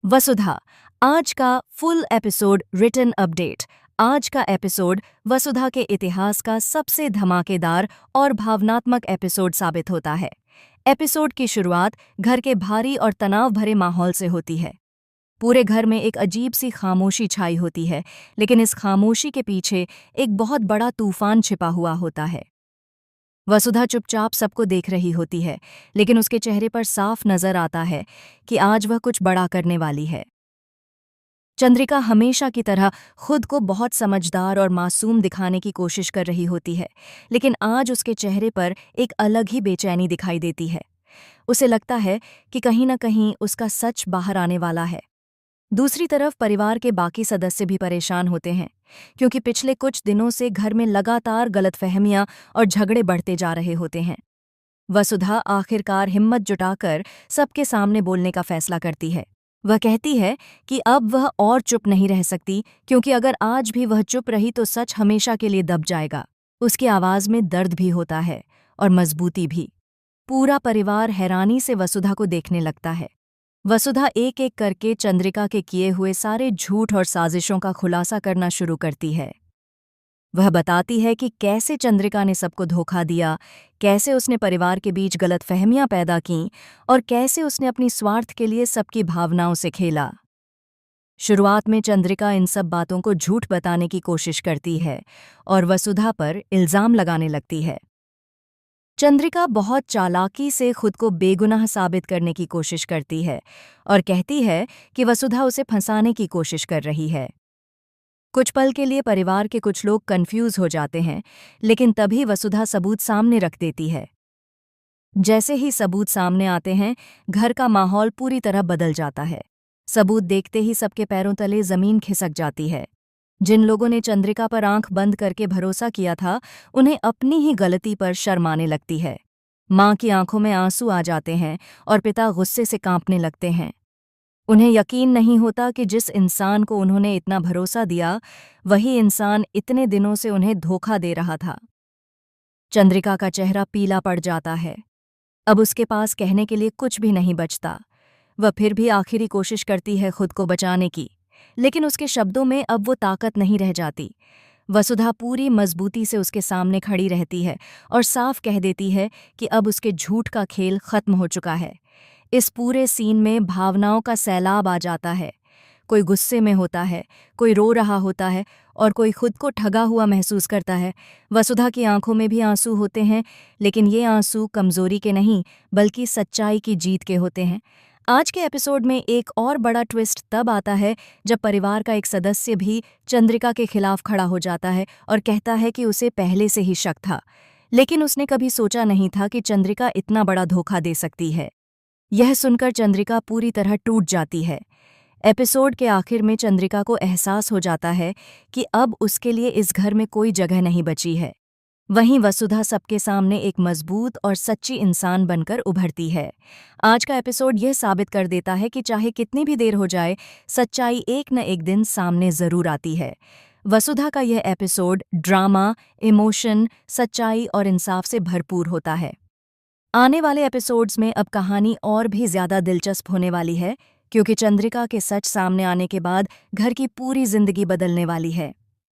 वसुधा, आज का full episode written update. आज का एपिसोड वसुधा के इतिहास का सबसे धमाकेदार और भावनात्मक एपिसोड साबित होता है। एपिसोड की शुरुआत घर के भारी और तनाव भरे माहौल से होती है। पूरे घर में एक अजीब सी खामोशी छाई होती है, लेकिन इस खामोशी के पीछे एक बहुत बड़ा तूफान छिपा हुआ होता है। वसुधा चुपचाप सबको देख रही होती है, लेकिन उसके चेहरे पर साफ नजर आता है कि आज वह कुछ बड़ा करने वाली है। चंद्रिका हमेशा की तरह खुद को बहुत समझदार और मासूम दिखाने की कोशिश कर रही होती है, लेकिन आज उसके चेहरे पर एक अलग ही बेचैनी दिखाई देती है। उसे लगता है कि कहीं न कहीं उसका सच बाहर आने वाला है। दूसरी तरफ परिवार के बाकी सदस्य भी परेशान होते हैं, क्योंकि पिछले कुछ दिनों से घर में लगातार गलतफहमियां और झगड़े बढ़ते जा रहे होते हैं। वसुधा आखिरकार हिम्मत जुटाकर सबके सामने बोलने का फैसला करती है। वह कहती है कि अब वह और चुप नहीं रह सकती, क्योंकि अगर आज भी वह चुप रही तो सच हमेशा के लिए दब जाएगा। उसकी आवाज में दर्द भी होता है और मजबूती भी। पूरा परिवार हैरानी से वसुधा को देखने लगता है। वसुधा एक एक करके चंद्रिका के किए हुए सारे झूठ और साजिशों का खुलासा करना शुरू करती है। वह बताती है कि कैसे चंद्रिका ने सबको धोखा दिया, कैसे उसने परिवार के बीच गलतफहमियां पैदा कीं और कैसे उसने अपनी स्वार्थ के लिए सबकी भावनाओं से खेला। शुरुआत में चंद्रिका इन सब बातों को झूठ बताने की कोशिश करती है और वसुधा पर इल्जाम लगाने लगती है। चंद्रिका बहुत चालाकी से खुद को बेगुनाह साबित करने की कोशिश करती है और कहती है कि वसुधा उसे फंसाने की कोशिश कर रही है। कुछ पल के लिए परिवार के कुछ लोग कंफ्यूज हो जाते हैं, लेकिन तभी वसुधा सबूत सामने रख देती है। जैसे ही सबूत सामने आते हैं, घर का माहौल पूरी तरह बदल जाता है। सबूत देखते ही सबके पैरों तले जमीन खिसक जाती है। जिन लोगों ने चंद्रिका पर आंख बंद करके भरोसा किया था, उन्हें अपनी ही गलती पर शर्म आने लगती है। माँ की आंखों में आंसू आ जाते हैं और पिता गुस्से से कांपने लगते हैं। उन्हें यकीन नहीं होता कि जिस इंसान को उन्होंने इतना भरोसा दिया, वही इंसान इतने दिनों से उन्हें धोखा दे रहा था। चंद्रिका का चेहरा पीला पड़ जाता है। अब उसके पास कहने के लिए कुछ भी नहीं बचता। वह फिर भी आखिरी कोशिश करती है खुद को बचाने की, लेकिन उसके शब्दों में अब वो ताकत नहीं रह जाती। वसुधा पूरी मजबूती से उसके सामने खड़ी रहती है और साफ कह देती है कि अब उसके झूठ का खेल खत्म हो चुका है। इस पूरे सीन में भावनाओं का सैलाब आ जाता है। कोई गुस्से में होता है, कोई रो रहा होता है और कोई खुद को ठगा हुआ महसूस करता है। वसुधा की आंखों में भी आंसू होते हैं, लेकिन ये आंसू कमजोरी के नहीं, बल्कि सच्चाई की जीत के होते हैं। आज के एपिसोड में एक और बड़ा ट्विस्ट तब आता है जब परिवार का एक सदस्य भी चंद्रिका के खिलाफ खड़ा हो जाता है और कहता है कि उसे पहले से ही शक था, लेकिन उसने कभी सोचा नहीं था कि चंद्रिका इतना बड़ा धोखा दे सकती है। यह सुनकर चंद्रिका पूरी तरह टूट जाती है। एपिसोड के आखिर में चंद्रिका को एहसास हो जाता है कि अब उसके लिए इस घर में कोई जगह नहीं बची है। वहीं वसुधा सबके सामने एक मजबूत और सच्ची इंसान बनकर उभरती है। आज का एपिसोड यह साबित कर देता है कि चाहे कितनी भी देर हो जाए, सच्चाई एक न एक दिन सामने जरूर आती है। वसुधा का यह एपिसोड ड्रामा, इमोशन, सच्चाई और इंसाफ से भरपूर होता है। आने वाले एपिसोड्स में अब कहानी और भी ज्यादा दिलचस्प होने वाली है, क्योंकि चंद्रिका के सच सामने आने के बाद घर की पूरी जिंदगी बदलने वाली है।